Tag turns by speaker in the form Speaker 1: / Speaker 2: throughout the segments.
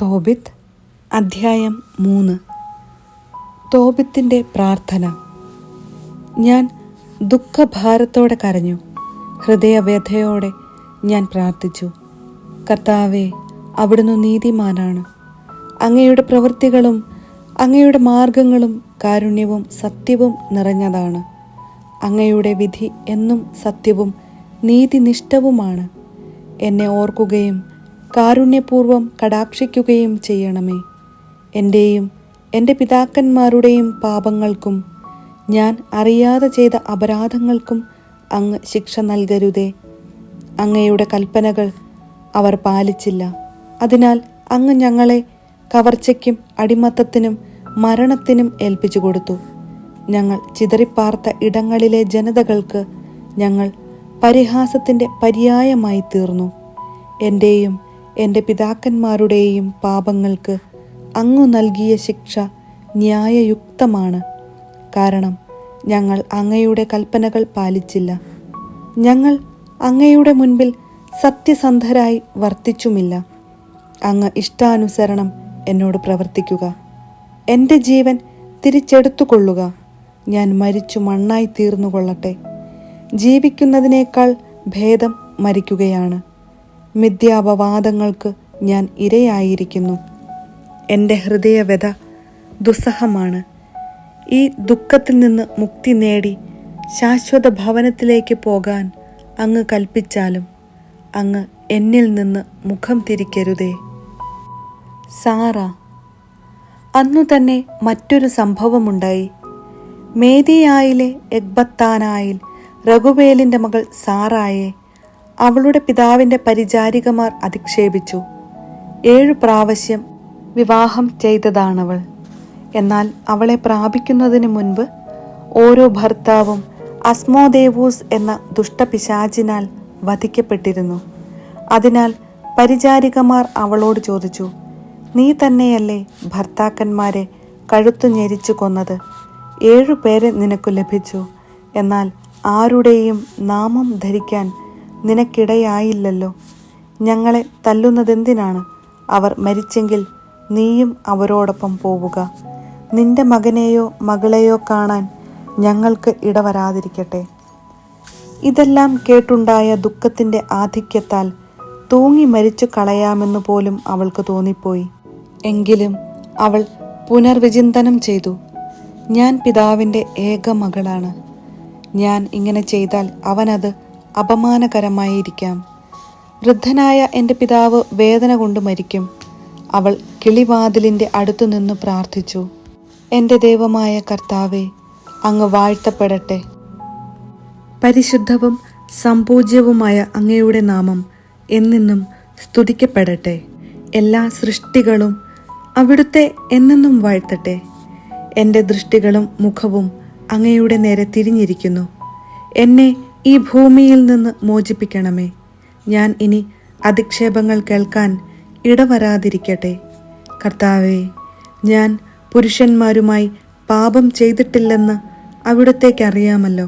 Speaker 1: തോബിത്ത് അധ്യായം 3. തോബിത്തിൻ്റെ പ്രാർത്ഥന. ഞാൻ ദുഃഖഭാരത്തോടെ കരഞ്ഞു, ഹൃദയവ്യഥയോടെ ഞാൻ പ്രാർത്ഥിച്ചു. കർത്താവേ, അവിടുന്ന് നീതിമാനാണ്. അങ്ങയുടെ പ്രവൃത്തികളും അങ്ങയുടെ മാർഗങ്ങളും കാരുണ്യവും സത്യവും നിറഞ്ഞതാണ്. അങ്ങയുടെ വിധി എന്നും സത്യവും നീതിനിഷ്ഠവുമാണ്. എന്നെ ഓർക്കുകയും കാരുണ്യപൂർവം കടാക്ഷിക്കുകയും ചെയ്യണമേ. എൻ്റെയും എൻ്റെ പിതാക്കന്മാരുടെയും പാപങ്ങൾക്കും ഞാൻ അറിയാതെ ചെയ്ത അപരാധങ്ങൾക്കും അങ്ങ് ശിക്ഷ നൽകരുതേ. അങ്ങയുടെ കൽപ്പനകൾ അവർ പാലിച്ചില്ല. അതിനാൽ അങ്ങ് ഞങ്ങളെ കവർച്ചയ്ക്കും അടിമത്തത്തിനും മരണത്തിനും ഏൽപ്പിച്ചു കൊടുത്തു. ഞങ്ങൾ ചിതറിപ്പാർത്ത ഇടങ്ങളിലെ ജനതകൾക്ക് ഞങ്ങൾ പരിഹാസത്തിൻ്റെ പര്യായമായി തീർന്നു. എൻ്റെയും എൻ്റെ പിതാക്കന്മാരുടെയും പാപങ്ങൾക്ക് അങ്ങു നൽകിയ ശിക്ഷ ന്യായയുക്തമാണ്. കാരണം ഞങ്ങൾ അങ്ങയുടെ കൽപ്പനകൾ പാലിച്ചില്ല. ഞങ്ങൾ അങ്ങയുടെ മുൻപിൽ സത്യസന്ധരായി വർത്തിച്ചുമില്ല. അങ്ങ് ഇഷ്ടാനുസരണം എന്നോട് പ്രവർത്തിക്കുക. എൻ്റെ ജീവൻ തിരിച്ചെടുത്തുകൊള്ളുക. ഞാൻ മരിച്ചു മണ്ണായി തീർന്നുകൊള്ളട്ടെ. ജീവിക്കുന്നതിനേക്കാൾ ഭേദം മരിക്കുകയാണ്. മിഥ്യാപവാദങ്ങൾക്ക് ഞാൻ ഇരയായിരിക്കുന്നു. എൻ്റെ ഹൃദയവ്യഥ ദുസ്സഹമാണ്. ഈ ദുഃഖത്തിൽ നിന്ന് മുക്തി നേടി ശാശ്വത ഭവനത്തിലേക്ക് പോകാൻ അങ്ങ് കൽപ്പിച്ചാലും അങ്ങ് എന്നിൽ നിന്ന് മുഖം തിരിക്കരുതേ. സാറ. അന്നു തന്നെ മറ്റൊരു സംഭവമുണ്ടായി. മേദിയായിലെ എഗ്ബത്താനായിൽ റഗുവേലിൻ്റെ മകൾ സാറായെ അവളുടെ പിതാവിൻ്റെ പരിചാരികമാർ അധിക്ഷേപിച്ചു. 7 പ്രാവശ്യം വിവാഹം ചെയ്തതാണവൾ. എന്നാൽ അവളെ പ്രാപിക്കുന്നതിന് മുൻപ് ഓരോ ഭർത്താവും അസ്മോദേവൂസ് എന്ന ദുഷ്ടപിശാചിനാൽ വധിക്കപ്പെട്ടിരുന്നു. അതിനാൽ പരിചാരികമാർ അവളോട് ചോദിച്ചു, നീ തന്നെയല്ലേ ഭർത്താക്കന്മാരെ കഴുത്തു ഞെരിച്ചു കൊന്നത്? 7 പേരെ നിനക്കു ലഭിച്ചു. എന്നാൽ ആരുടെയും നാമം ധരിക്കാൻ നിനക്കിടയായില്ലല്ലോ. ഞങ്ങളെ തല്ലുന്നതെന്തിനാണ്? അവർ മരിച്ചെങ്കിൽ നീയും അവരോടൊപ്പം പോവുക. നിന്റെ മകനെയോ മകളെയോ കാണാൻ ഞങ്ങൾക്ക് ഇടവരാതിരിക്കട്ടെ. ഇതെല്ലാം കേട്ടുണ്ടായ ദുഃഖത്തിൻ്റെ ആധിക്യത്താൽ തൂങ്ങി മരിച്ചു കളയാമെന്നു പോലും അവൾക്ക് തോന്നിപ്പോയി. എങ്കിലും അവൾ പുനർവിചിന്തനം ചെയ്തു. ഞാൻ പിതാവിൻ്റെ ഏക മകളാണ്. ഞാൻ ഇങ്ങനെ ചെയ്താൽ അവനത് അപമാനകരമായിരിക്കാം. വൃദ്ധനായ എൻ്റെ പിതാവ് വേദന കൊണ്ട് മരിക്കും. അവൾ കിളിവാതിലിൻ്റെ അടുത്തു നിന്നു പ്രാർത്ഥിച്ചു. എൻ്റെ ദൈവമായ കർത്താവേ, അങ്ങ് വാഴ്ത്തപ്പെടട്ടെ. പരിശുദ്ധവും സംപൂജ്യവുമായ അങ്ങയുടെ നാമം എന്നെന്നും സ്തുതിക്കപ്പെടട്ടെ. എല്ലാ സൃഷ്ടികളും അവിടുത്തെ എന്നെന്നും വാഴ്ത്തട്ടെ. എൻ്റെ ദൃഷ്ടികളും മുഖവും അങ്ങയുടെ നേരെ തിരിഞ്ഞിരിക്കുന്നു. എന്നെ ഈ ഭൂമിയിൽ നിന്ന് മോചിപ്പിക്കണമേ. ഞാൻ ഇനി അധിക്ഷേപങ്ങൾ കേൾക്കാൻ ഇടവരാതിരിക്കട്ടെ. കർത്താവേ, ഞാൻ പുരുഷന്മാരുമായി പാപം ചെയ്തിട്ടില്ലെന്ന് അവിടുത്തേക്ക് അറിയാമല്ലോ.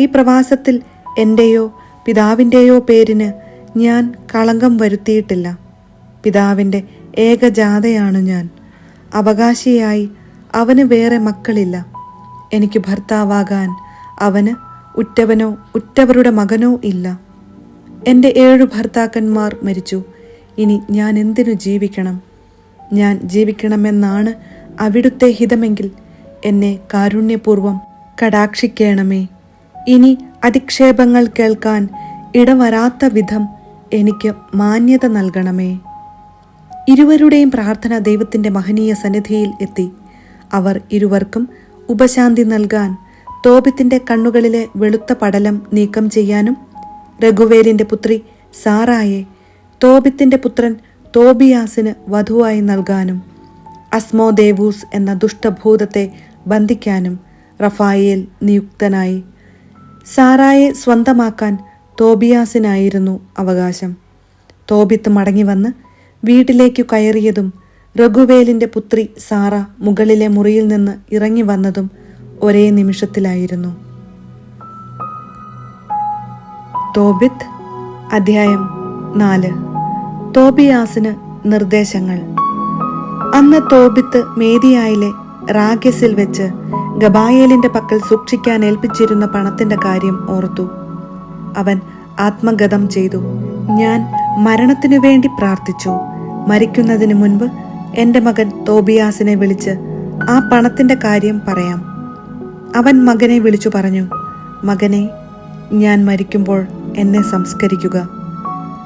Speaker 1: ഈ പ്രവാസത്തിൽ എൻ്റെയോ പിതാവിൻ്റെയോ പേരിന് ഞാൻ കളങ്കം വരുത്തിയിട്ടില്ല. പിതാവിൻ്റെ ഏകജാതയാണു ഞാൻ. അവകാശിയായി അവന് വേറെ മക്കളില്ല. എനിക്ക് ഭർത്താവാകാൻ അവന് ഉറ്റവനോ ഉറ്റവരുടെ മകനോ ഇല്ല. എൻ്റെ 7 ഭർത്താക്കന്മാർ മരിച്ചു. ഇനി ഞാൻ എന്തിനു ജീവിക്കണം? ഞാൻ ജീവിക്കണമെന്നാണ് അവിടുത്തെ ഹിതമെങ്കിൽ എന്നെ കാരുണ്യപൂർവം കടാക്ഷിക്കണമേ. ഇനി അധിക്ഷേപങ്ങൾ കേൾക്കാൻ ഇടവരാത്ത വിധം എനിക്ക് മാന്യത നൽകണമേ. ഇരുവരുടെയും പ്രാർത്ഥന ദൈവത്തിൻ്റെ മഹനീയ സന്നിധിയിൽ എത്തി. അവർ ഇരുവർക്കും ഉപശാന്തി നൽകാൻ തോബിത്തിൻ്റെ കണ്ണുകളിലെ വെളുത്ത പടലം നീക്കം ചെയ്യാനും രഘുവേലിൻ്റെ പുത്രി സാറായെ തോബിത്തിൻ്റെ പുത്രൻ തോബിയാസിന് വധുവായി നൽകാനും അസ്മോദേവൂസ് എന്ന ദുഷ്ടഭൂതത്തെ ബന്ധിക്കാനും റഫായേൽ നിയുക്തനായി. സാറായെ സ്വന്തമാക്കാൻ തോബിയാസിനായിരുന്നു അവകാശം. തോബിത്ത് മടങ്ങിവന്ന് വീട്ടിലേക്കു കയറിയതും രഘുവേലിൻ്റെ പുത്രി സാറ മുകളിലെ മുറിയിൽ നിന്ന് ഇറങ്ങി വന്നതും ഒരേ നിമിഷത്തിലായിരുന്നു. തോബിത്ത് അധ്യായം 4. തോബിയാസിന് നിർദ്ദേശങ്ങൾ. അന്ന് തോബിത്ത് മേദിയായിലെ റാഗസിൽ വെച്ച് ഗബായേലിന്റെ പക്കൽ സൂക്ഷിക്കാൻ ഏൽപ്പിച്ചിരുന്ന പണത്തിന്റെ കാര്യം ഓർത്തു. അവൻ ആത്മഗതം ചെയ്തു. ഞാൻ മരണത്തിനു വേണ്ടി പ്രാർത്ഥിച്ചു. മരിക്കുന്നതിന് മുൻപ് എൻ്റെ മകൻ തോബിയാസിനെ വിളിച്ച് ആ പണത്തിന്റെ കാര്യം പറയാം. അവൻ മകനെ വിളിച്ചു പറഞ്ഞു, മകനെ, ഞാൻ മരിക്കുമ്പോൾ എന്നെ സംസ്കരിക്കുക.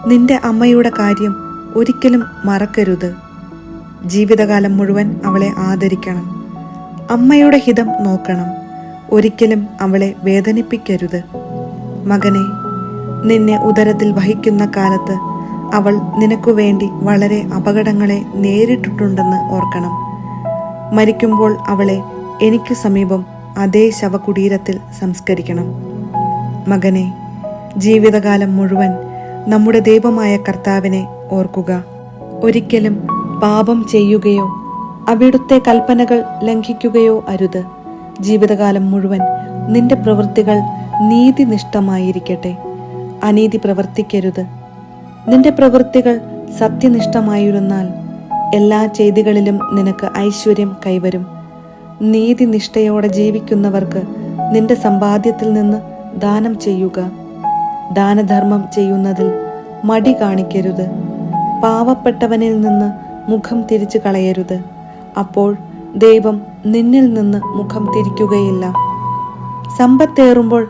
Speaker 1: നിന്റെ അമ്മയുടെ കാര്യം ഒരിക്കലും മറക്കരുത്. ജീവിതകാലം മുഴുവൻ അവളെ ആദരിക്കണം. അമ്മയുടെ ഹിതം നോക്കണം. ഒരിക്കലും അവളെ വേദനിപ്പിക്കരുത്. മകനെ, നിന്നെ ഉദരത്തിൽ വഹിക്കുന്ന കാലത്ത് അവൾ നിനക്കു വേണ്ടി വളരെ അപകടങ്ങളെ നേരിട്ടിട്ടുണ്ടെന്ന് ഓർക്കണം. മരിക്കുമ്പോൾ അവളെ എനിക്ക് സമീപം അതേ ശവകുടീരത്തിൽ സംസ്കരിക്കണം. മകനെ, ജീവിതകാലം മുഴുവൻ നമ്മുടെ ദൈവമായ കർത്താവിനെ ഓർക്കുക. ഒരിക്കലും പാപം ചെയ്യുകയോ അവിടുത്തെ കൽപ്പനകൾ ലംഘിക്കുകയോ അരുത്. ജീവിതകാലം മുഴുവൻ നിന്റെ പ്രവൃത്തികൾ നീതിനിഷ്ഠമായിരിക്കട്ടെ. അനീതി പ്രവർത്തിക്കരുത്. നിന്റെ പ്രവൃത്തികൾ സത്യനിഷ്ഠമായിരുന്നാൽ എല്ലാ ചെയ്തികളിലും നിനക്ക് ഐശ്വര്യം കൈവരും. നീതിനിഷ്ഠയോടെ ജീവിക്കുന്നവർക്ക് നിന്റെ സമ്പാദ്യത്തിൽ നിന്ന് ദാനം ചെയ്യുക. ദാനധർമ്മം ചെയ്യുന്നതിൽ മടി കാണിക്കരുത്. പാവപ്പെട്ടവനിൽ നിന്ന് മുഖം തിരിച്ചു കളയരുത്. അപ്പോൾ ദൈവം നിന്നിൽ നിന്ന് മുഖം തിരിക്കുകയില്ല. സമ്പത്തേറുമ്പോൾ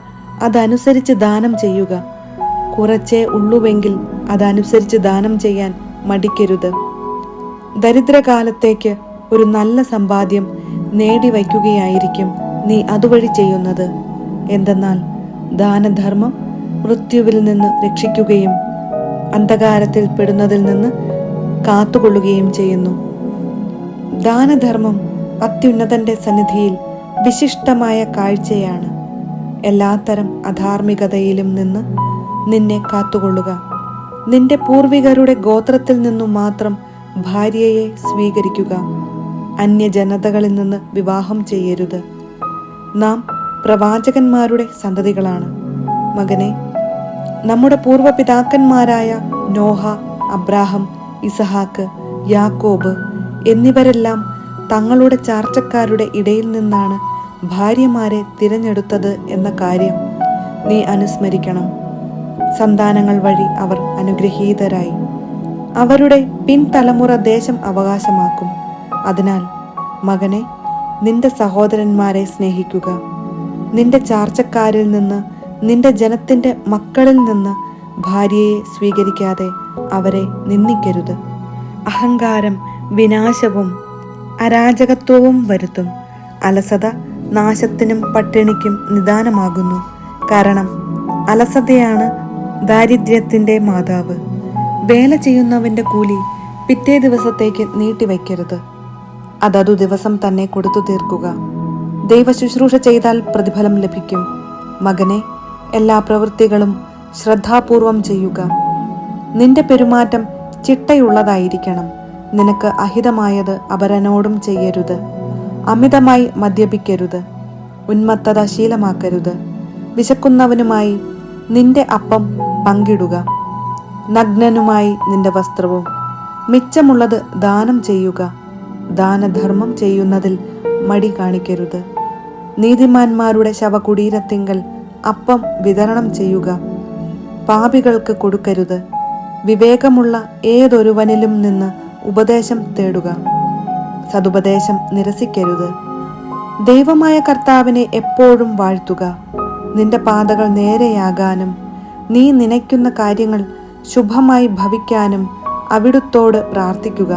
Speaker 1: അതനുസരിച്ച് ദാനം ചെയ്യുക. കുറച്ചേ ഉള്ളുവെങ്കിൽ അതനുസരിച്ച് ദാനം ചെയ്യാൻ മടിക്കരുത്. ദരിദ്രകാലത്തേക്ക് ഒരു നല്ല സമ്പാദ്യം നേടിവയ്ക്കുകയായിരിക്കും നീ അതുവഴി ചെയ്യുന്നത്. എന്തെന്നാൽ ദാനധർമ്മം മൃത്യുവിൽ നിന്ന് രക്ഷിക്കുകയും അന്ധകാരത്തിൽ പെടുന്നതിൽ നിന്ന് കാത്തുകൊള്ളുകയും ചെയ്യുന്നു. ദാനധർമ്മം അത്യുന്നതന്റെ സന്നിധിയിൽ വിശിഷ്ടമായ കാഴ്ചയാണ്. എല്ലാത്തരം അധാർമികതയിലും നിന്ന് നിന്നെ കാത്തുകൊള്ളുക. നിന്റെ പൂർവികരുടെ ഗോത്രത്തിൽ നിന്നു മാത്രം ഭാര്യയെ സ്വീകരിക്കുക. അന്യജനതകളിൽ നിന്ന് വിവാഹം ചെയ്യരുത്. നാം പ്രവാചകന്മാരുടെ സന്തതികളാണ്. മകനെ, നമ്മുടെ പൂർവ്വപിതാക്കന്മാരായ നോഹ, അബ്രാഹം, ഇസഹാക്ക്, യാക്കോബ് എന്നിവരെല്ലാം തങ്ങളുടെ ചാർച്ചക്കാരുടെ ഇടയിൽ നിന്നാണ് ഭാര്യമാരെ തിരഞ്ഞെടുത്തത് എന്ന കാര്യം നീ അനുസ്മരിക്കണം. സന്താനങ്ങൾ വഴി അവർ അനുഗ്രഹീതരായി. അവരുടെ പിൻതലമുറ ദേശം അവകാശമാക്കും. അതിനാൽ മകനെ, നിന്റെ സഹോദരന്മാരെ സ്നേഹിക്കുക. നിന്റെ ചാർച്ചക്കാരിൽ നിന്ന്, നിന്റെ ജനത്തിന്റെ മക്കളിൽ നിന്ന് ഭാര്യയെ സ്വീകരിക്കാതെ അവരെ നിന്ദിക്കരുത്. അഹങ്കാരം വിനാശവും അരാജകത്വവും വരുത്തും. അലസത നാശത്തിനും പട്ടിണിക്കും നിദാനമാകുന്നു. കാരണം അലസതയാണ് ദാരിദ്ര്യത്തിന്റെ മാതാവ്. വേല ചെയ്യുന്നവന്റെ കൂലി പിറ്റേ ദിവസത്തേക്ക് നീട്ടിവെക്കരുത്. അതതു ദിവസം തന്നെ കൊടുത്തു തീർക്കുക. ദൈവ ശുശ്രൂഷ ചെയ്താൽ പ്രതിഫലം ലഭിക്കും. മകനെ, എല്ലാ പ്രവൃത്തികളും ശ്രദ്ധാപൂർവം ചെയ്യുക. നിന്റെ പെരുമാറ്റം ചിട്ടയുള്ളതായിരിക്കണം. നിനക്ക് അഹിതമായത് അപരനോടും ചെയ്യരുത്. അമിതമായി മദ്യപിക്കരുത്. ഉന്മത്തത ശീലമാക്കരുത്. വിശക്കുന്നവനുമായി നിന്റെ അപ്പം പങ്കിടുക. നഗ്നനുമായി നിന്റെ വസ്ത്രവും. മിച്ചമുള്ളത് ദാനം ചെയ്യുക. ദാനധർമ്മം ചെയ്യുന്നതിൽ മടി കാണിക്കരുത്. നീതിമാന്മാരുടെ ശവകുടീരത്തിങ്കൽ അപ്പം വിതരണം ചെയ്യുക. പാപികൾക്ക് കൊടുക്കരുത്. വിവേകമുള്ള ഏതൊരുവനിലും നിന്ന് ഉപദേശം തേടുക. സതുപദേശം നിരസിക്കരുത്. ദൈവമായ കർത്താവിനെ എപ്പോഴും വാഴ്ത്തുക. നിന്റെ പാതകൾ നേരെയാകാനും നീ നനയ്ക്കുന്ന കാര്യങ്ങൾ ശുഭമായി ഭവിക്കാനും അവിടുത്തോട് പ്രാർത്ഥിക്കുക.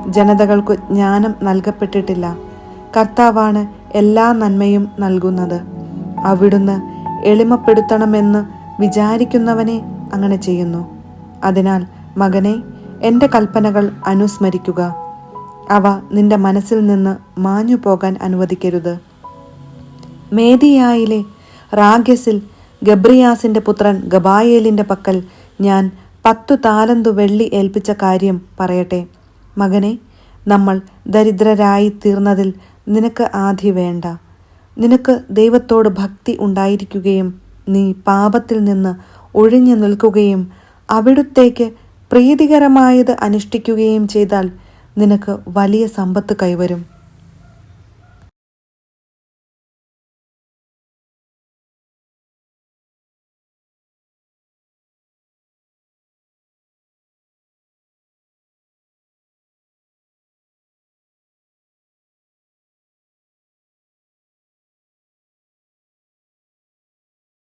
Speaker 1: ജനതകൾക്കു ജ്ഞാനം നൽകപ്പെട്ടിട്ടില്ല. കർത്താവാണ് എല്ലാ നന്മയും നൽകുന്നത്. അവിടുന്ന് എളിമപ്പെടുത്തണമെന്ന് വിചാരിക്കുന്നവനെ അങ്ങനെ ചെയ്യുന്നു. അതിനാൽ മകനെ, എൻ്റെ കൽപ്പനകൾ അനുസ്മരിക്കുക. അവ നിന്റെ മനസ്സിൽ നിന്ന് മാഞ്ഞു പോകാൻ അനുവദിക്കരുത്. മേദിയായിലെ റാഗസിൽ ഗബ്രിയാസിന്റെ പുത്രൻ ഗബായേലിന്റെ പക്കൽ ഞാൻ 10 താലന്തു വെള്ളി ഏൽപ്പിച്ച കാര്യം പറയട്ടെ. മകനെ, നമ്മൾ ദരിദ്രരായി തീർന്നതിൽ നിനക്ക് ആധി വേണ്ട. നിനക്ക് ദൈവത്തോട് ഭക്തി ഉണ്ടായിരിക്കുകയും നീ പാപത്തിൽ നിന്ന് ഒഴിഞ്ഞു നിൽക്കുകയും അവിടുത്തേക്ക് പ്രീതികരമായത് അനുഷ്ഠിക്കുകയും ചെയ്താൽ നിനക്ക് വലിയ സമ്പത്ത് കൈവരും.